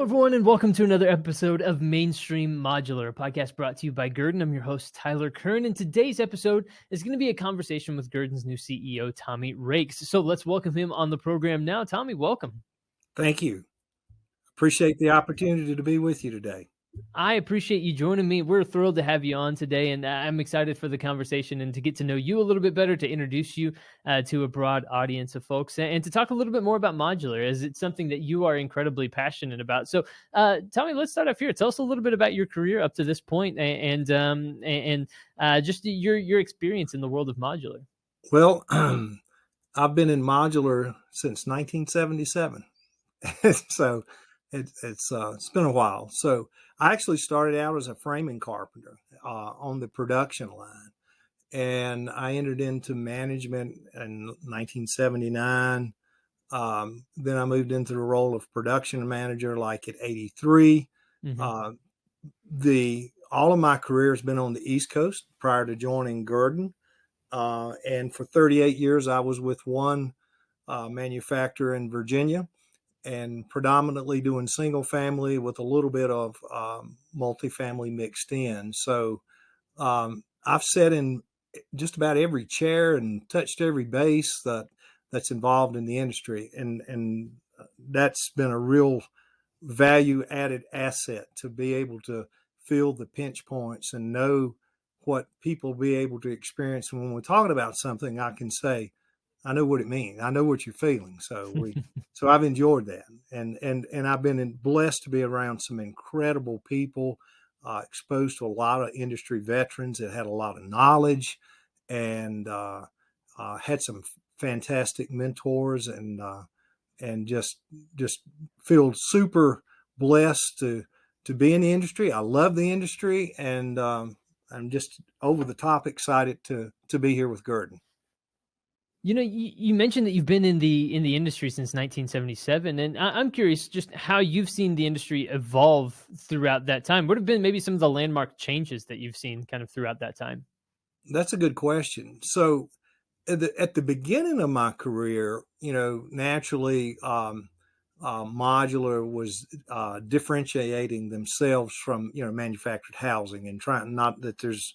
Hello, everyone, and welcome to another episode of Mainstream Modular, a podcast brought to you by Guerdon. I'm your host, Tyler Kern, and today's episode is going to be a conversation with Guerdon's new CEO, Tommy Rakes. So let's welcome him on the program now. Tommy, welcome. Thank you. Appreciate the opportunity to be with you today. I appreciate you joining me. We're thrilled to have you on today, and I'm excited for the conversation and to get to know you a little bit better, to introduce you to a broad audience of folks, and to talk a little bit more about modular, as it's something that you are incredibly passionate about. So, Tommy, let's start off here. Tell us a little bit about your career up to this point, and just your experience in the world of modular. Well, I've been in modular since 1977, so it's been a while. So I actually started out as a framing carpenter on the production line, and I entered into management in 1979. Then I moved into the role of production manager, like at 83. Mm-hmm. All of my career has been on the East Coast prior to joining Guerdon. And for 38 years, I was with one manufacturer in Virginia, and predominantly doing single family with a little bit of multifamily mixed in. So I've sat in just about every chair and touched every base that's involved in the industry. And that's been a real value added asset to be able to feel the pinch points and know what people be able to experience. And when we're talking about something, I can say, I know what it means. I know what you're feeling. So I've enjoyed that. And I've been blessed to be around some incredible people, exposed to a lot of industry veterans that had a lot of knowledge, and had some fantastic mentors, and just feel super blessed to be in the industry. I love the industry, and I'm just over the top excited to be here with Guerdon. You know, you mentioned that you've been in the industry since 1977, and I'm curious just how you've seen the industry evolve throughout that time. What have been maybe some of the landmark changes that you've seen kind of throughout that time? That's a good question. So at the beginning of my career, naturally, modular was differentiating themselves from manufactured housing, and trying, not that there's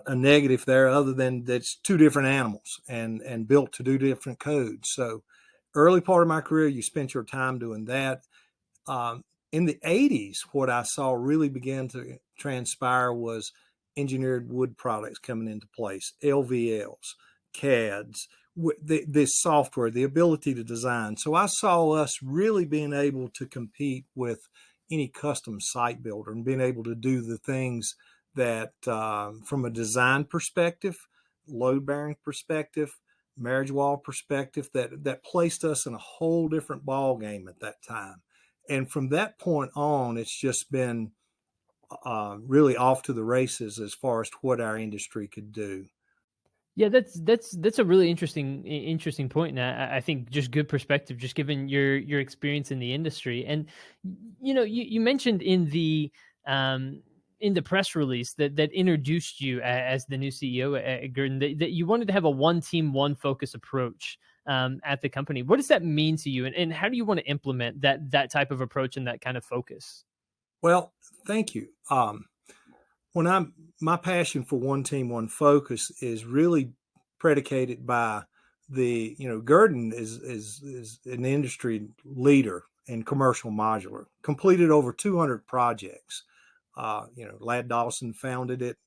a negative there other than that's two different animals and built to do different codes. So early part of my career, you spent your time doing that. In the 80s, what I saw really begin to transpire was engineered wood products coming into place, LVLs, CADs, this software, the ability to design. So I saw us really being able to compete with any custom site builder and being able to do the things that from a design perspective, load bearing perspective, marriage wall perspective, that placed us in a whole different ball game at that time. And from that point on, it's just been really off to the races as far as what our industry could do. Yeah, that's a really interesting point, and I think just good perspective, just given your experience in the industry. And you mentioned in the press release that introduced you as the new CEO at Guerdon, that you wanted to have a one team, one focus approach at the company. What does that mean to you, and how do you want to implement that type of approach and that kind of focus? Well, thank you. My passion for one team, one focus is really predicated by Guerdon is an industry leader in commercial modular, completed over 200 projects. Ladd Dawson founded it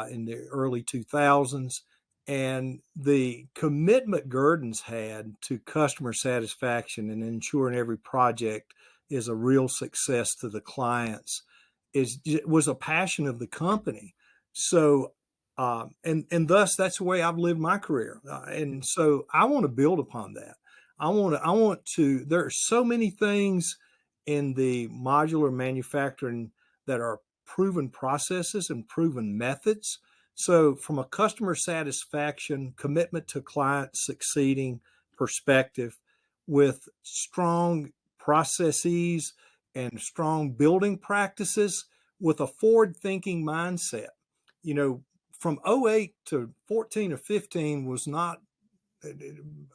in the early 2000s, and the commitment Guerdon's had to customer satisfaction and ensuring every project is a real success to the clients was a passion of the company. So, and thus that's the way I've lived my career. And so I want to build upon that. I want to, there are so many things in the modular manufacturing that are proven processes and proven methods. So from a customer satisfaction, commitment to client succeeding perspective, with strong processes and strong building practices, with a forward-thinking mindset. From 08 to 14 or 15 was not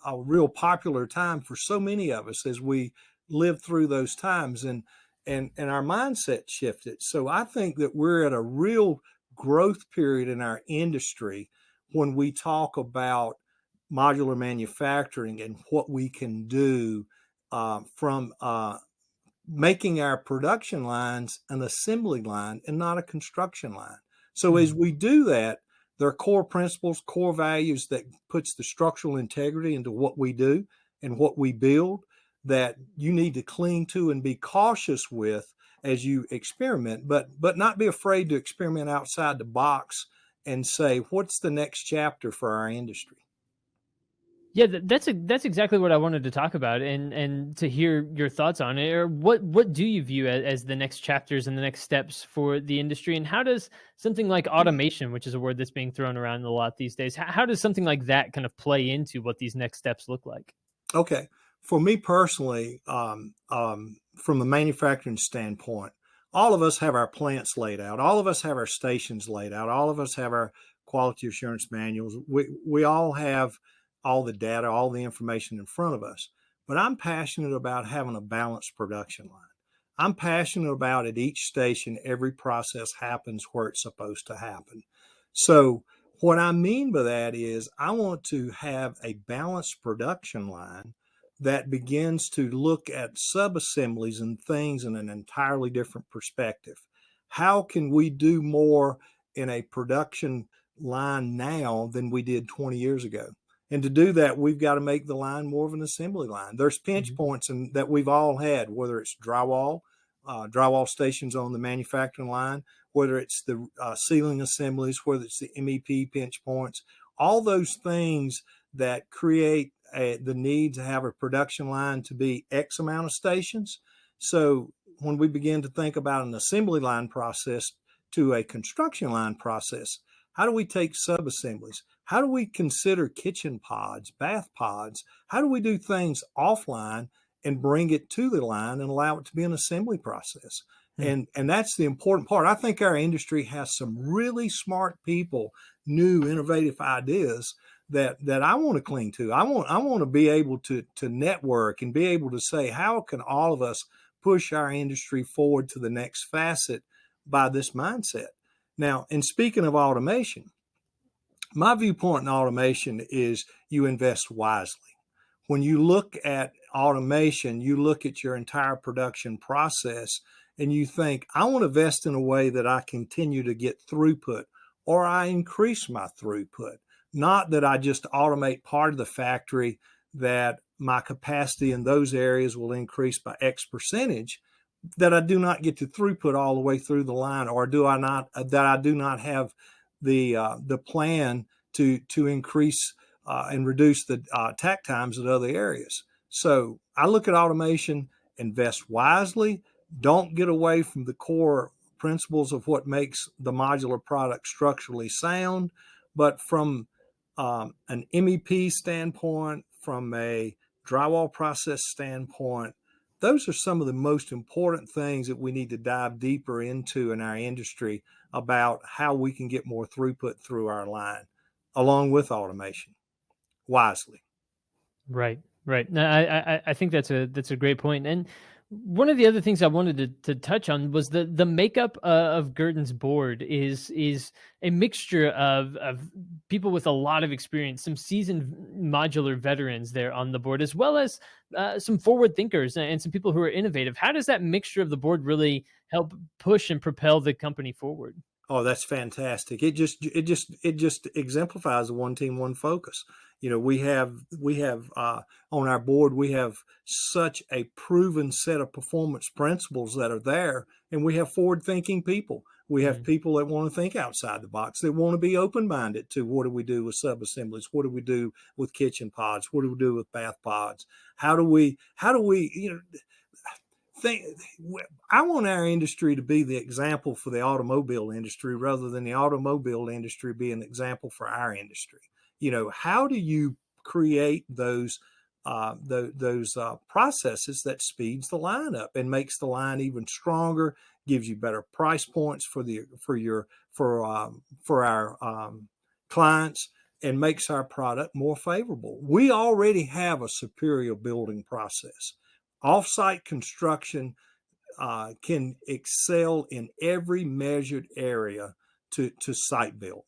a real popular time for so many of us as we lived through those times, and our mindset shifted. So I think that we're at a real growth period in our industry when we talk about modular manufacturing and what we can do from making our production lines an assembly line and not a construction line. So as Mhm. we do that, there are core principles, core values that puts the structural integrity into what we do and what we build that you need to cling to and be cautious with as you experiment, but not be afraid to experiment outside the box and say, what's the next chapter for our industry? Yeah, that's exactly what I wanted to talk about, and to hear your thoughts on it. Or what do you view as the next chapters and the next steps for the industry, and how does something like automation, which is a word that's being thrown around a lot these days, how does something like that kind of play into what these next steps look like? Okay. For me personally, from a manufacturing standpoint, all of us have our plants laid out. All of us have our stations laid out. All of us have our quality assurance manuals. We all have all the data, all the information in front of us. But I'm passionate about having a balanced production line. I'm passionate about at each station, every process happens where it's supposed to happen. So what I mean by that is I want to have a balanced production line that begins to look at subassemblies and things in an entirely different perspective. How can we do more in a production line now than we did 20 years ago? And to do that, we've got to make the line more of an assembly line. There's pinch Mhm. points that we've all had, whether it's drywall stations on the manufacturing line, whether it's the ceiling assemblies, whether it's the MEP pinch points, all those things that create the need to have a production line to be X amount of stations. So when we begin to think about an assembly line process to a construction line process, how do we take sub-assemblies? How do we consider kitchen pods, bath pods? How do we do things offline and bring it to the line and allow it to be an assembly process? Hmm. And that's the important part. I think our industry has some really smart people, new innovative ideas that I want to cling to. I want to be able to network and be able to say, how can all of us push our industry forward to the next facet by this mindset? Now, in speaking of automation, my viewpoint in automation is you invest wisely. When you look at automation, you look at your entire production process and you think, I want to invest in a way that I continue to get throughput or I increase my throughput, not that I just automate part of the factory that my capacity in those areas will increase by X percentage, that I do not get to throughput all the way through the line, or do I not that I do not have the plan to increase and reduce the tack times at other areas. So I look at automation, invest wisely, don't get away from the core principles of what makes the modular product structurally sound, but from an MEP standpoint, from a drywall process standpoint, those are some of the most important things that we need to dive deeper into in our industry about how we can get more throughput through our line, along with automation, wisely. Right, right. No, I think that's a great point. And one of the other things I wanted to touch on was the makeup of Guerdon's board is a mixture of people with a lot of experience, some seasoned modular veterans there on the board, as well as some forward thinkers and some people who are innovative. How does that mixture of the board really help push and propel the company forward? Oh, that's fantastic. It just exemplifies the one team, one focus. You know, we have on our board, we have such a proven set of performance principles that are there, and we have forward thinking people. We have Mm. people that want to think outside the box, that want to be open minded to what do we do with sub assemblies? What do we do with kitchen pods? What do we do with bath pods? How do we, think I want our industry to be the example for the automobile industry rather than the automobile industry be an example for our industry. You know, how do you create those processes that speeds the line up and makes the line even stronger, gives you better price points for our clients, and makes our product more favorable. We already have a superior building process. Offsite construction can excel in every measured area to site build,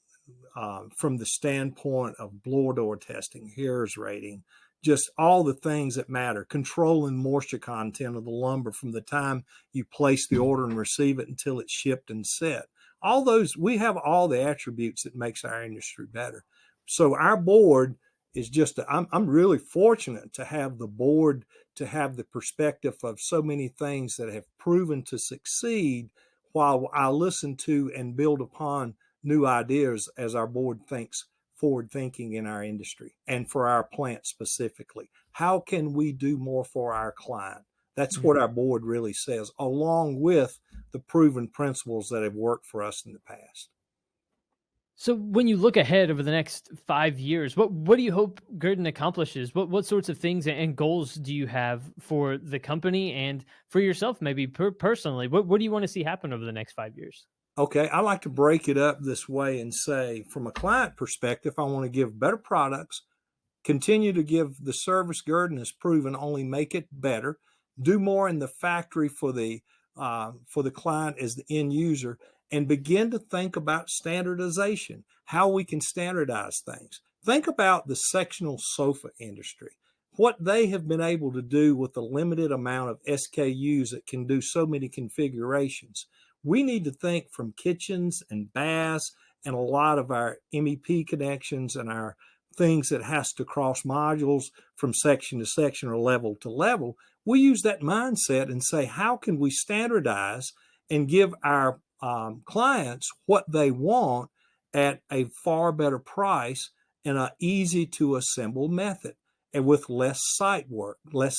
from the standpoint of blower door testing, HERS rating, just all the things that matter, controlling moisture content of the lumber from the time you place the order and receive it until it's shipped and set. All those, we have all the attributes that makes our industry better. So our board is just, I'm really fortunate to have the board, to have the perspective of so many things that have proven to succeed, while I listen to and build upon new ideas as our board thinks forward thinking in our industry and for our plant specifically. How can we do more for our client? That's what our board really says, along with the proven principles that have worked for us in the past. So when you look ahead over the next 5 years, what do you hope Guerdon accomplishes? What sorts of things and goals do you have for the company and for yourself, maybe personally? What do you want to see happen over the next 5 years? Okay, I like to break it up this way and say, from a client perspective, I want to give better products, continue to give the service Guerdon has proven, only make it better, do more in the factory for the client as the end user, and begin to think about standardization, how we can standardize things. Think about the sectional sofa industry, what they have been able to do with the limited amount of SKUs that can do so many configurations. We need to think from kitchens and baths and a lot of our MEP connections and our things that has to cross modules from section to section or level to level. We use that mindset and say, how can we standardize and give our clients what they want at a far better price and an easy to assemble method, and with less site work, less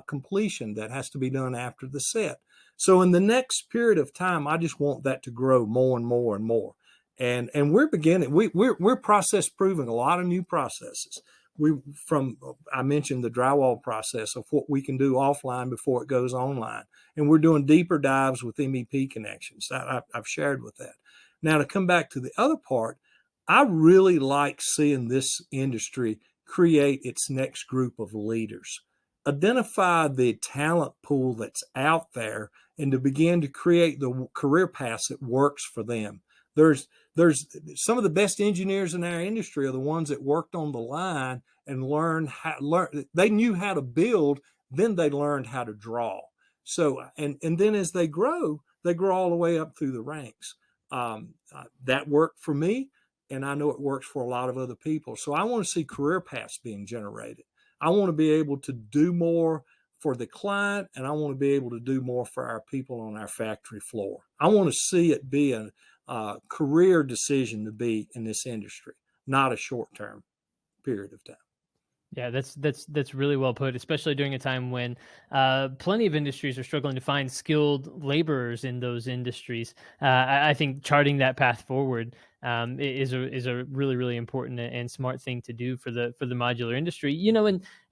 completion that has to be done after the set. So in the next period of time, I just want that to grow more and more and more. And we're beginning, we're process proving a lot of new processes. I mentioned the drywall process of what we can do offline before it goes online. And we're doing deeper dives with MEP connections. I've shared with that. Now, to come back to the other part, I really like seeing this industry create its next group of leaders, identify the talent pool that's out there, and to begin to create the career paths that works for them. There's some of the best engineers in our industry are the ones that worked on the line and they knew how to build, then they learned how to draw. So, and then as they grow all the way up through the ranks. That worked for me, and I know it works for a lot of other people. So I want to see career paths being generated. I want to be able to do more for the client, and I want to be able to do more for our people on our factory floor. I want to see it be a career decision to be in this industry, not a short-term period of time. Yeah, that's really well put, especially during a time when plenty of industries are struggling to find skilled laborers in those industries. I think charting that path forward is a really important and smart thing to do for the modular industry.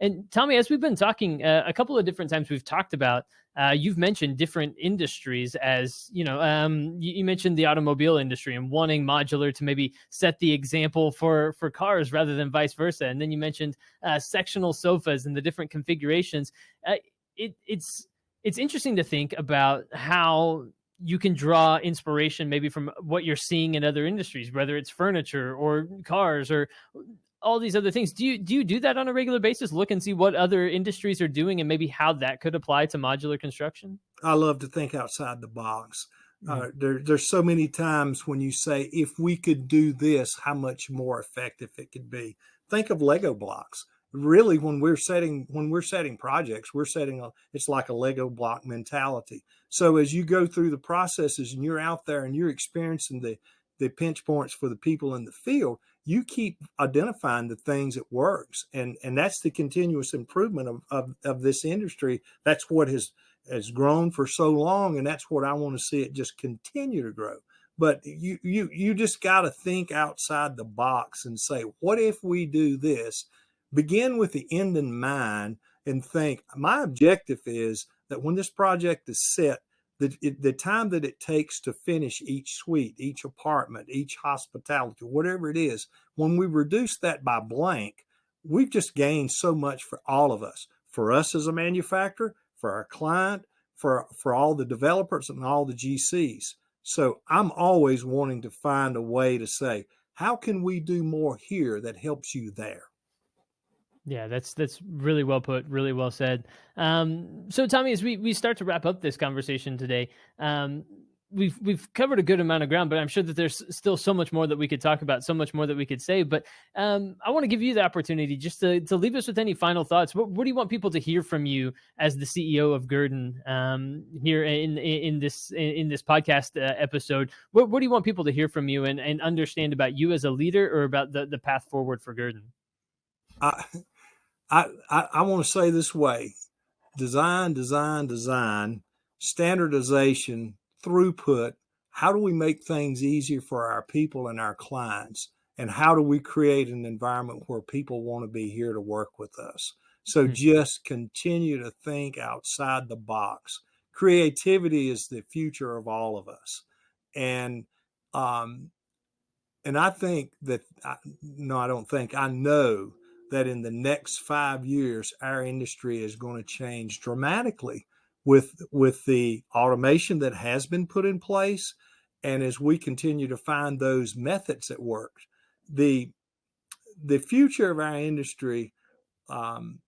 And Tommy, as we've been talking a couple of different times, we've talked about. You've mentioned different industries as, you mentioned the automobile industry and wanting modular to maybe set the example for cars rather than vice versa. And then you mentioned sectional sofas and the different configurations. It's interesting to think about how you can draw inspiration maybe from what you're seeing in other industries, whether it's furniture or cars or all these other things. Do you do that on a regular basis? Look and see what other industries are doing and maybe how that could apply to modular construction? I love to think outside the box. There's so many times when you say, if we could do this, how much more effective it could be. Think of Lego blocks. Really, when we're setting projects, it's like a Lego block mentality. So as you go through the processes and you're out there and you're experiencing the pinch points for the people in the field, you keep identifying the things that works. And that's the continuous improvement of this industry. That's what has grown for so long. And that's what I want to see it just continue to grow. But you just got to think outside the box and say, what if we do this? Begin with the end in mind and think, my objective is that when this project is set, the time that it takes to finish each suite, each apartment, each hospitality, whatever it is, when we reduce that by blank, we've just gained so much for all of us, for us as a manufacturer, for our client, for all the developers and all the GCs. So I'm always wanting to find a way to say, how can we do more here that helps you there? Yeah, that's really well put, really well said. So Tommy, as we start to wrap up this conversation today, we've covered a good amount of ground, but I'm sure that there's still so much more that we could talk about, so much more that we could say. But I want to give you the opportunity just to leave us with any final thoughts. What do you want people to hear from you as the CEO of Guerdon here in this podcast episode? What do you want people to hear from you and understand about you as a leader, or about the path forward for Guerdon? I want to say this way: design, standardization, throughput. How do we make things easier for our people and our clients? And how do we create an environment where people want to be here to work with us? So just continue to think outside the box. Creativity is the future of all of us. And I think that, no, I don't think, I know that in the next 5 years, our industry is going to change dramatically with the automation that has been put in place. And as we continue to find those methods that work, the future of our industry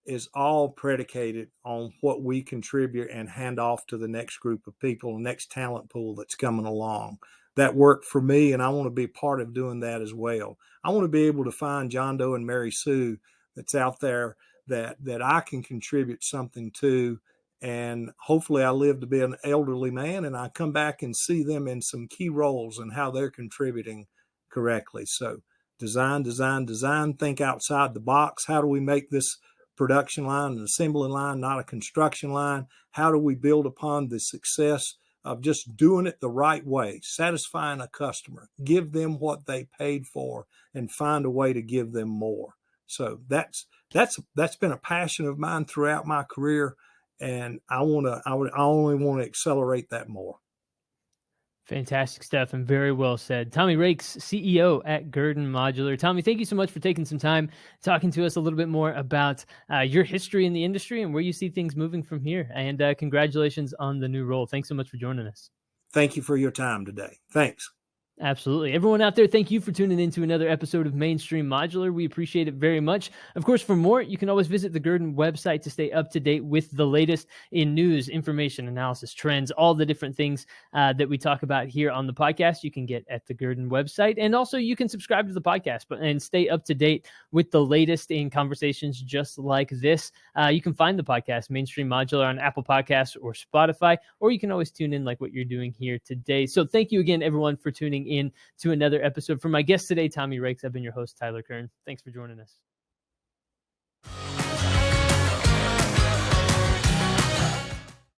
is all predicated on what we contribute and hand off to the next group of people, the next talent pool that's coming along. That worked for me, and I want to be part of doing that as well. I want to be able to find John Doe and Mary Sue that's out there that I can contribute something to, and hopefully I live to be an elderly man and I come back and see them in some key roles and how they're contributing correctly. So design, think outside the box. How do we make this production line an assembly line, not a construction line? How do we build upon the success of just doing it the right way, satisfying a customer, give them what they paid for, and find a way to give them more? So that's been a passion of mine throughout my career, and I only want to accelerate that more. Fantastic stuff, and very well said. Tommy Rakes, CEO at Guerdon Modular. Tommy, thank you so much for taking some time talking to us a little bit more about your history in the industry and where you see things moving from here. And congratulations on the new role. Thanks so much for joining us. Thank you for your time today. Thanks. Absolutely. Everyone out there, thank you for tuning in to another episode of Mainstream Modular. We appreciate it very much. Of course, for more, you can always visit the Guerdon website to stay up to date with the latest in news, information, analysis, trends, all the different things that we talk about here on the podcast. You can get at the Guerdon website. And also, you can subscribe to the podcast and stay up to date with the latest in conversations just like this. You can find the podcast, Mainstream Modular, on Apple Podcasts or Spotify, or you can always tune in like what you're doing here today. So thank you again, everyone, for tuning in to another episode. For my guest today, Tommy Rakes, I've been your host, Tyler Kern. Thanks for joining us.